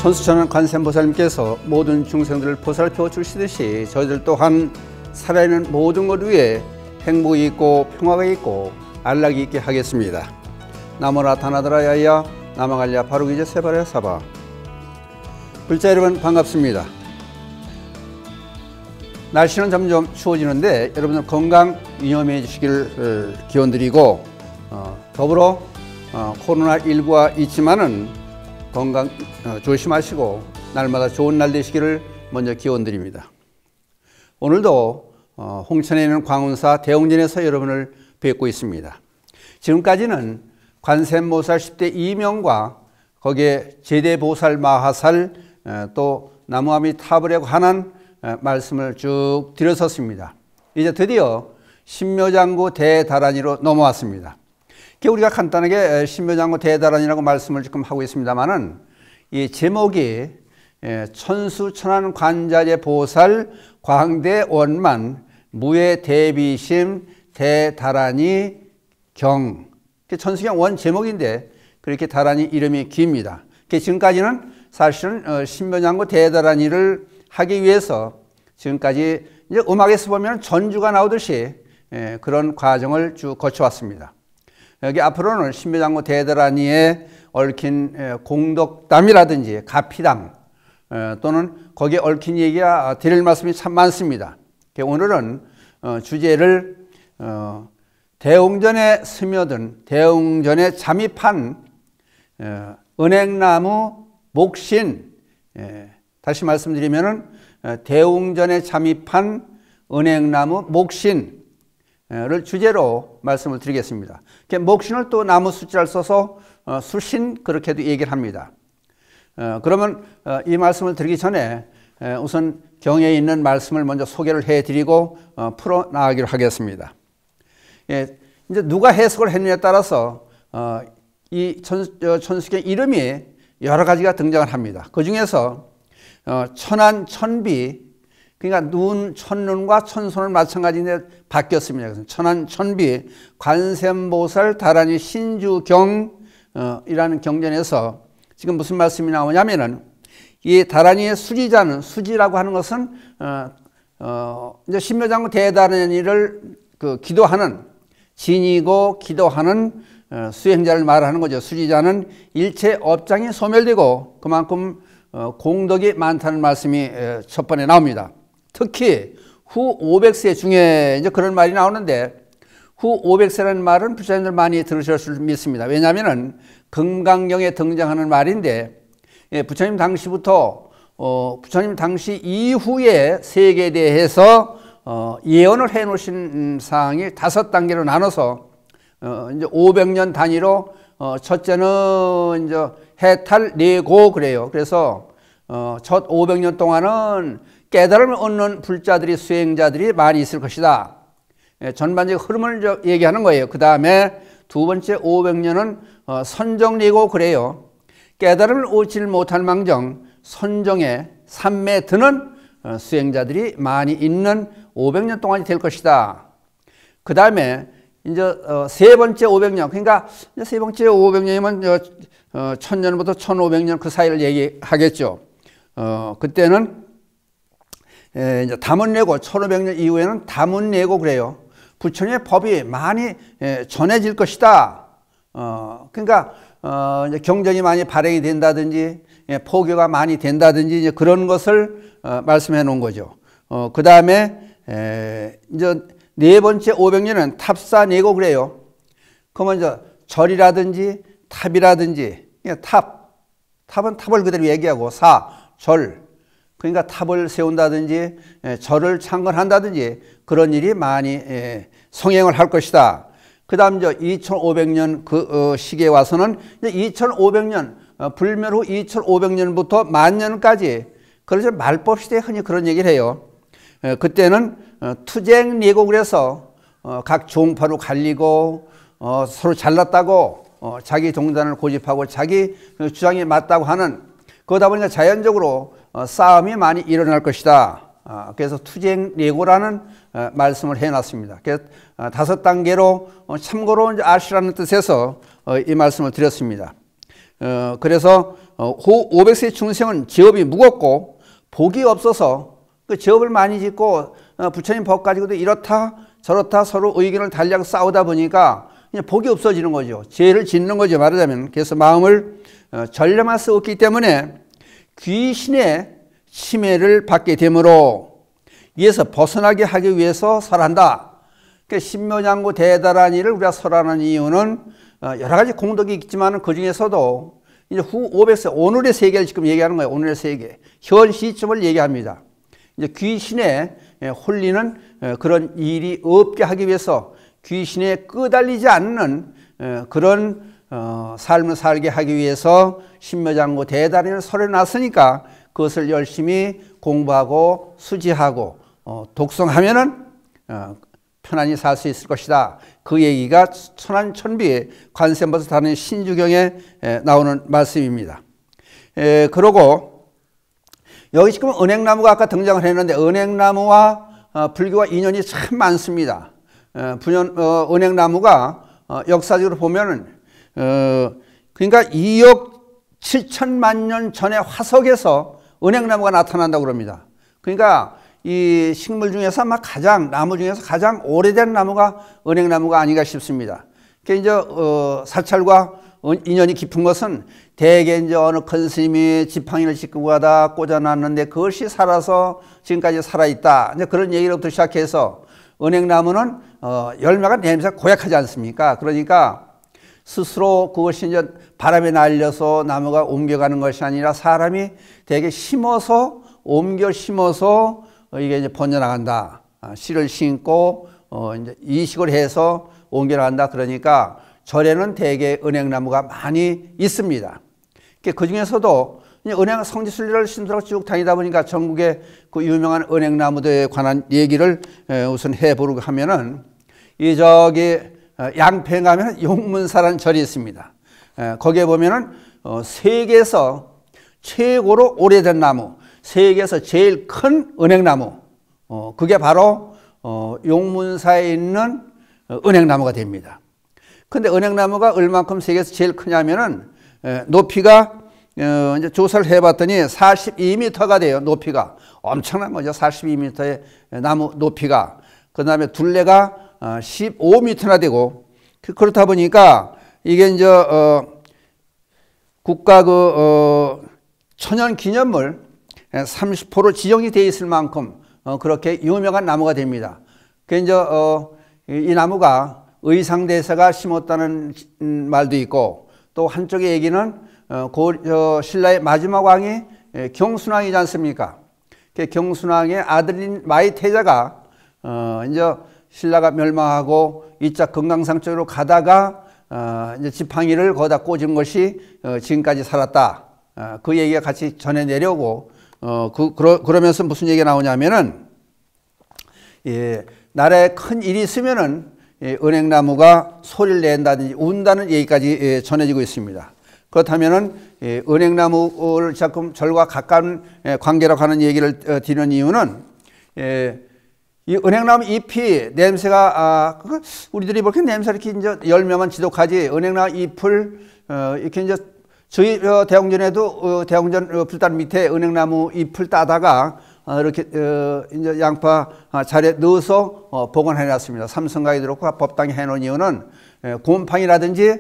천수천왕 관세음보살님께서 모든 중생들을 보살펴 주시듯이 저희들 또한 살아있는 모든 것 위에 행복이 있고 평화가 있고 안락이 있게 하겠습니다. 나무라 다나드라야야 나마갈랴 바루기제 세바레 사바. 불자 여러분 반갑습니다. 날씨는 점점 추워지는데 여러분들 건강 유념해 주시기를 기원드리고 더불어 코로나19가 있지만은 건강 조심하시고 날마다 좋은 날 되시기를 먼저 기원드립니다. 오늘도 홍천에 있는 광운사 대웅전에서 여러분을 뵙고 있습니다. 지금까지는 관세음보살 10대 2명과 거기에 제대보살 마하살 또 나무아미 타불에 관한 말씀을 쭉 드렸었습니다. 이제 드디어 신묘장구 대다란이로 넘어왔습니다. 우리가 간단하게 신묘장구 대다란이라고 말씀을 지금 하고 있습니다만은 이 제목이 천수천안 관자재 보살 광대원만 무예 대비심 대다란이 경. 천수경 원 제목인데 그렇게 다란이 이름이 깁니다. 지금까지는 사실은 신묘장구 대다란이를 하기 위해서 지금까지 이제 음악에서 보면 전주가 나오듯이 그런 과정을 쭉 거쳐왔습니다. 여기 앞으로는 신묘장구 대다란이에 얽힌 공덕담이라든지 가피담 또는 거기에 얽힌 얘기가 드릴 말씀이 참 많습니다. 오늘은 주제를 대웅전에 스며든 대웅전에 잠입한 은행나무 목신, 다시 말씀드리면은 대웅전에 잠입한 은행나무 목신을 주제로 말씀을 드리겠습니다. 목신을 또 나무 숫자를 써서 수신 그렇게도 얘기를 합니다. 그러면 이 말씀을 드리기 전에 우선 경에 있는 말씀을 먼저 소개를 해드리고 풀어 나가기로 하겠습니다. 이제 누가 해석을 했느냐에 따라서 이 천수경 이름이 여러 가지가 등장을 합니다. 그 중에서 천안 천비, 그러니까 눈, 천눈과 천손을 마찬가지인데 바뀌었습니다. 그래서 천안 천비, 관세음보살 다란이 신주경 이라는 경전에서 지금 무슨 말씀이 나오냐면은 이 다란이의 수지자는, 수지라고 하는 것은 이제 신묘장구 대다란이를 기도하는, 지니고 기도하는 수행자를 말하는 거죠. 수지자는 일체 업장이 소멸되고 그만큼 공덕이 많다는 말씀이 첫 번에 나옵니다. 특히 후 500세 중에 이제 그런 말이 나오는데 후 500세라는 말은 부처님들 많이 들으셨을 줄 믿습니다. 왜냐하면은 금강경에 등장하는 말인데 부처님 당시부터 부처님 당시 이후의 세계에 대해서 예언을 해 놓으신 사항이 5단계로 나눠서 이제 500년 단위로 첫째는 이제 해탈 내고 그래요. 그래서 첫 500년 동안은 깨달음을 얻는 불자들이 수행자들이 많이 있을 것이다. 전반적인 흐름을 얘기하는 거예요. 그 다음에 두 번째 500년은 선정내고 그래요. 깨달음을 얻지 못할 망정 선정에 삼매에 드는 수행자들이 많이 있는 500년 동안이 될 것이다. 그 다음에 이제 세 번째 500년, 그러니까 세 번째 500년이면 1000년부터 1500년 그 사이를 얘기하겠죠. 그때는 이제 담은내고 1500년 이후에는 담은내고 그래요. 부처님의 법이 많이 전해질 것이다. 그러니까 이제 경전이 많이 발행이 된다든지 포교가 많이 된다든지 이제 그런 것을 말씀해 놓은 거죠. 그 다음에 이제 네 번째 500년은 탑사내고 그래요. 그러면 이제 절이라든지 탑이라든지 탑은 탑을 그대로 얘기하고 절 그러니까 탑을 세운다든지 절을 창건한다든지 그런 일이 많이 성행을 할 것이다. 그 다음 이제 2500년 그 시기에 와서는 이제 2500년 불멸 후 2500년부터 만년까지 그래서 말법시대에 흔히 그런 얘기를 해요. 그때는 투쟁내고 그래서 각 종파로 갈리고 서로 잘났다고 자기 동단을 고집하고 자기 주장이 맞다고 하는 그러다 보니까 자연적으로 싸움이 많이 일어날 것이다. 그래서 투쟁내고라는 말씀을 해놨습니다. 그래서 5단계로 참고로 이제 아시라는 뜻에서 이 말씀을 드렸습니다. 그래서 후 500세 중생은 제업이 무겁고 복이 없어서 그 제업을 많이 짓고 부처님 법 가지고도 이렇다 저렇다 서로 의견을 달리하고 싸우다 보니까 그냥 복이 없어지는 거죠. 죄를 짓는 거죠, 말하자면. 그래서 마음을 전념할 수 없기 때문에 귀신의 침해를 받게 되므로 이에서 벗어나게 하기 위해서 설한다. 그러니까 신묘장구 대단한 일을 우리가 설하는 이유는 여러 가지 공덕이 있지만 그 중에서도 이제 후 500세 오늘의 세계를 지금 얘기하는 거예요. 오늘의 세계. 현 시점을 얘기합니다. 이제 귀신에 홀리는 그런 일이 없게 하기 위해서 귀신에 끄달리지 않는 그런 삶을 살게 하기 위해서 신묘장구 대단한 일을 설해놨으니까 그것을 열심히 공부하고 수지하고 독성하면은 편안히 살 수 있을 것이다. 그 얘기가 천안천비 관세음보살 다른 신주경에 나오는 말씀입니다. 그러고 여기 지금 은행나무가 아까 등장을 했는데 은행나무와 불교와 인연이 참 많습니다. 은행나무가 역사적으로 보면은 그러니까 2억 7천만 년 전에 화석에서 은행나무가 나타난다고 그럽니다. 그러니까 이 식물 중에서 아마 나무 중에서 가장 오래된 나무가 은행나무가 아닌가 싶습니다. 이제 사찰과 인연이 깊은 것은 대개 이제 어느 큰 스님이 지팡이를 짚고 가다 꽂아놨는데 그것이 살아서 지금까지 살아있다. 이제 그런 얘기로부터 시작해서 은행나무는 열매가 냄새가 고약하지 않습니까? 그러니까 스스로 그것이 이제 바람에 날려서 나무가 옮겨가는 것이 아니라 사람이 대개 심어서 옮겨 심어서 이게 이제 번져나간다. 씨를 심고 이제 이식을 해서 옮겨나간다. 그러니까 절에는 대개 은행나무가 많이 있습니다. 그 중에서도 은행 성지순례를 신도라고 쭉 다니다 보니까 전국의 그 유명한 은행나무들에 관한 얘기를 우선 해보려고 하면은 이 저기 양평에 가면 용문사라는 절이 있습니다. 거기에 보면은 세계에서 최고로 오래된 나무, 세계에서 제일 큰 은행나무, 그게 바로 용문사에 있는 은행나무가 됩니다. 근데 은행나무가 얼만큼 세계에서 제일 크냐면은 높이가 이제 조사를 해봤더니 42m가 돼요. 높이가 엄청난 거죠. 42m의 나무 높이가. 그 다음에 둘레가 15m나 되고, 그렇다 보니까 이게 이제 국가 천연 기념물 30호로 지정이 되어 있을 만큼 그렇게 유명한 나무가 됩니다. 그 이제 이 나무가 의상대사가 심었다는 말도 있고, 또 한쪽의 얘기는 신라의 마지막 왕이 경순왕이지 않습니까? 그 경순왕의 아들인 마이태자가 이제 신라가 멸망하고 이자 금강산 쪽으로 가다가 이제 지팡이를 거기다 꽂은 것이 지금까지 살았다. 그 얘기가 같이 전해 내려오고, 그러면서 무슨 얘기가 나오냐면은, 나라에 큰 일이 있으면은 은행나무가 소리를 낸다든지 운다는 얘기까지 전해지고 있습니다. 그렇다면은 은행나무를 자꾸 절과 가까운 관계라고 하는 얘기를 드리는 이유는, 이 은행나무 잎이 냄새가 우리들이 그렇게 냄새 이렇게 이제 열매만 지독하지, 은행나무 잎을 이렇게 이제 저희 대웅전에도 대웅전 불단 밑에 은행나무 잎을 따다가 이렇게 이제 양파 자리에 넣어서 보관해 놨습니다. 삼성가게 그렇고 법당에 해 놓은 이유는 곰팡이라든지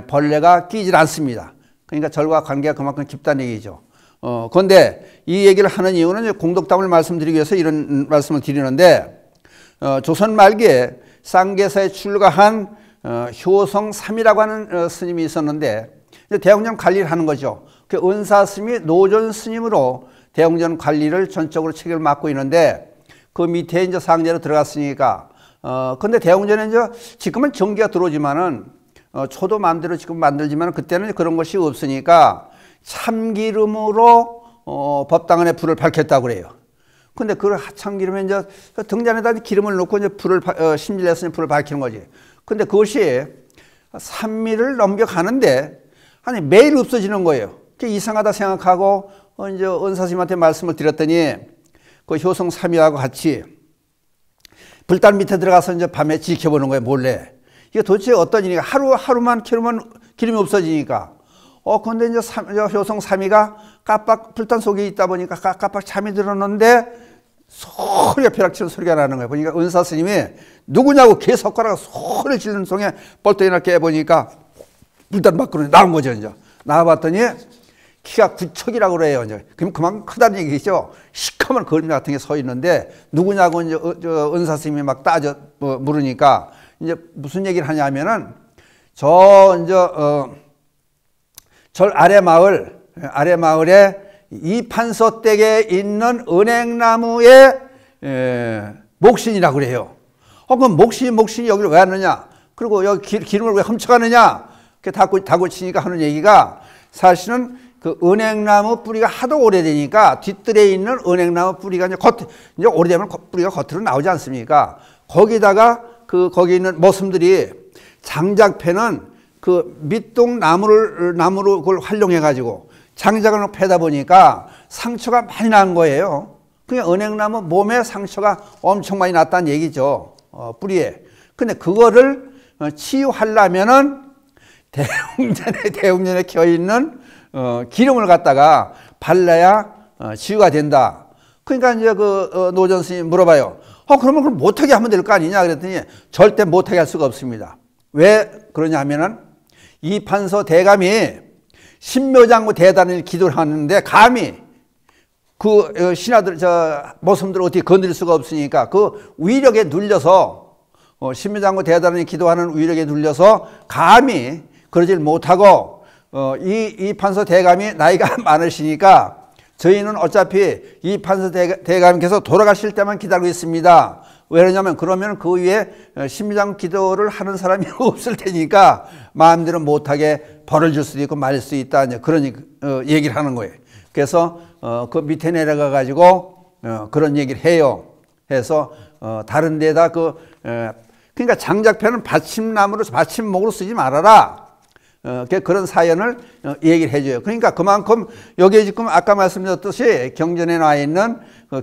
벌레가 끼질 않습니다. 그러니까 절과 관계가 그만큼 깊다는 얘기죠. 그런데 이 얘기를 하는 이유는 공덕담을 말씀드리기 위해서 이런 말씀을 드리는데, 조선 말기에 쌍계사에 출가한 효성삼이라고 하는 스님이 있었는데, 대웅전 관리를 하는 거죠. 그 은사 스님이 노전 스님으로 대웅전 관리를 전적으로 책임을 맡고 있는데, 그 밑에 이제 상제로 들어갔으니까, 근데 대웅전에 이제 지금은 전기가 들어오지만은, 초도 마음대로 지금 만들지만 그때는 그런 것이 없으니까 참기름으로 법당 안에 불을 밝혔다고 그래요. 근데 그 참기름에 이제 등잔에다 기름을 넣고 이제 심질내서 불을 밝히는 거지. 근데 그것이 3일을 넘겨가는데 아니 매일 없어지는 거예요. 그게 이상하다 생각하고 이제 은사스님한테 말씀을 드렸더니 그 효성 3일하고 같이 불단 밑에 들어가서 이제 밤에 지켜보는 거예요, 몰래. 이게 도대체 어떤 일인가? 하루만 키우면 기름이 없어지니까 근데 이제 효성 3위가 깜빡 불단 속에 있다 보니까 깜빡 잠이 들었는데 소리가 벼락치는 소리가 나는 거예요. 보니까 은사 스님이 누구냐고 개 손가락 소리를 지르는 속에 벌떡이나 깨보니까 불단 밖으로 나온 거죠. 이제 나와봤더니 키가 9척이라고 그래요. 이제 그럼 그만큼 크다는 얘기죠. 시커먼 거림 같은 게 서 있는데 누구냐고 이제 은사 스님이 막 물으니까 이제 무슨 얘기를 하냐면은 절 아래 마을에 이판서 댁에 있는 은행나무의 목신이라고 그래요. 그럼 목신이 여기를 왜 왔느냐? 그리고 여기 기름을 왜 훔쳐가느냐? 다고 치니까 하는 얘기가 사실은 그 은행나무 뿌리가 하도 오래되니까 뒷뜰에 있는 은행나무 뿌리가 이제 오래되면 뿌리가 겉으로 나오지 않습니까? 거기다가 거기 있는 모슴들이 장작 패는 그 밑동 나무로 그걸 활용해 가지고 장작을 패다 보니까 상처가 많이 난 거예요. 그냥 은행나무 몸에 상처가 엄청 많이 났다는 얘기죠. 뿌리에. 근데 그거를 치유하려면은 대웅전에 켜 있는 기름을 갖다가 발라야 치유가 된다. 그러니까 이제 노전 스님이 물어봐요. 그러면 그걸 못하게 하면 될 거 아니냐? 그랬더니 절대 못하게 할 수가 없습니다. 왜 그러냐 하면은 이판서 대감이 신묘장구 대단을 기도를 하는데 감히 그 신하들 모슴들을 어떻게 건드릴 수가 없으니까 그 위력에 눌려서 신묘장구 대단을 기도하는 위력에 눌려서 감히 그러질 못하고 이 판서 대감이 나이가 많으시니까 저희는 어차피 이 판서 대감께서 돌아가실 때만 기다리고 있습니다. 왜냐면 그러면 그 위에 신묘장 기도를 하는 사람이 없을 테니까 마음대로 못하게 벌을 줄 수도 있고 말릴 수 있다. 그런 얘기를 하는 거예요. 그래서 그 밑에 내려가 가지고 그런 얘기를 해요. 해서 다른 데다 그러니까 장작패는 받침목으로 쓰지 말아라. 그런 사연을 얘기를 해줘요. 그러니까 그만큼 여기에 지금 아까 말씀드렸듯이 경전에 나와 있는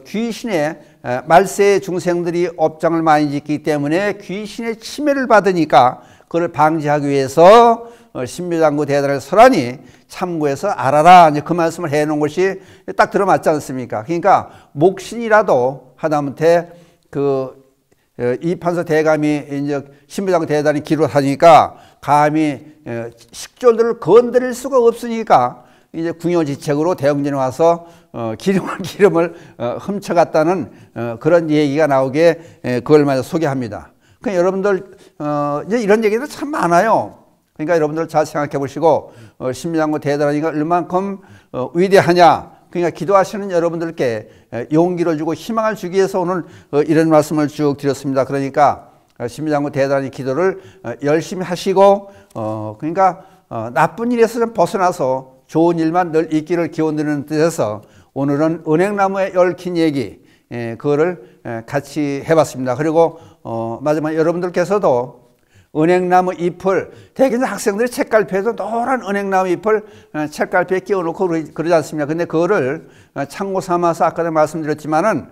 귀신의 말세 중생들이 업장을 많이 짓기 때문에 귀신의 침해를 받으니까 그걸 방지하기 위해서 신묘장구 대단을 설하니 참고해서 알아라. 이제 그 말씀을 해놓은 것이 딱 들어맞지 않습니까? 그러니까 목신이라도 하다못해 이판서 대감이 이제 신묘장구 대단이 기록하니까 감히 식졸들을 건드릴 수가 없으니까 이제 궁여지책으로 대웅전에 와서 기름을 훔쳐갔다는 그런 얘기가 나오게 그걸 마저 소개합니다. 그러니까 여러분들 이제 이런 얘기도 참 많아요. 그러니까 여러분들 잘 생각해 보시고 신묘장구 대단하니까 얼만큼 위대하냐. 그러니까 기도하시는 여러분들께 용기를 주고 희망을 주기 위해서 오늘 이런 말씀을 쭉 드렸습니다. 그러니까 신묘장구 대단히 기도를 열심히 하시고 그러니까 나쁜 일에서 좀 벗어나서 좋은 일만 늘 있기를 기원드리는 뜻에서 오늘은 은행나무에 얽힌 얘기 그거를 같이 해봤습니다. 그리고 마지막에 여러분들께서도 은행나무 잎을 대개 학생들이 책갈피에도 노란 은행나무 잎을 책갈피에 끼워놓고 그러지 않습니까? 근데 그거를 참고 삼아서 아까도 말씀드렸지만은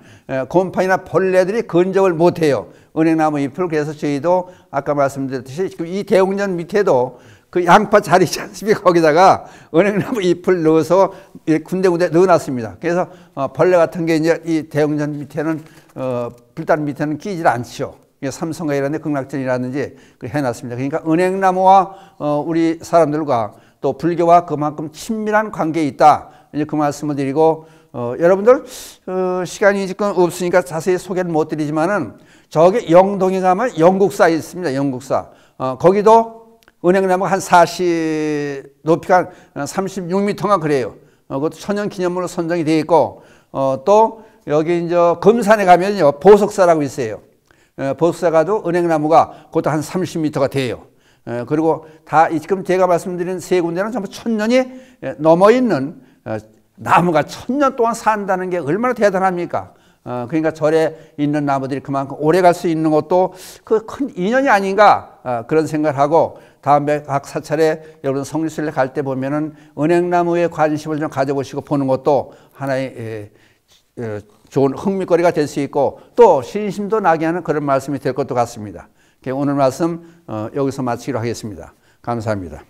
곰팡이나 벌레들이 건적을 못해요. 은행나무 잎을. 그래서 저희도 아까 말씀드렸듯이 지금 이 대웅전 밑에도 그 양파 자리 있지 않습니까? 거기다가 은행나무 잎을 넣어서 군데군데 넣어놨습니다. 그래서 벌레 같은 게 이제 이 대웅전 밑에는 불단 밑에는 끼질 않죠. 삼성가 이런 데 극락전이라든지 해놨습니다. 그러니까 은행나무와 우리 사람들과 또 불교와 그만큼 친밀한 관계에 있다. 이제 그 말씀을 드리고 여러분들 시간이 지금 없으니까 자세히 소개를 못 드리지만은 저기 영동에 가면 영국사 있습니다. 영국사. 거기도 은행나무가 한 40, 높이가 한 36m가 그래요. 그것도 천연기념물로 선정이 되어 있고 또 여기 이제 금산에 가면요 보석사라고 있어요. 보석사가도 은행나무가 그것도 한 30m가 돼요. 그리고 다 지금 제가 말씀드린 세 군데는 전부 1000년이 넘어 있는 나무가 1000년 동안 산다는 게 얼마나 대단합니까? 그러니까 절에 있는 나무들이 그만큼 오래 갈 수 있는 것도 그 큰 인연이 아닌가 그런 생각을 하고 다음에 각 사찰에 여러분 성지순례 갈 때 보면은 은행나무에 관심을 좀 가져보시고 보는 것도 하나의 좋은 흥미거리가 될 수 있고 또 신심도 나게 하는 그런 말씀이 될 것도 같습니다. 오늘 말씀 여기서 마치기로 하겠습니다. 감사합니다.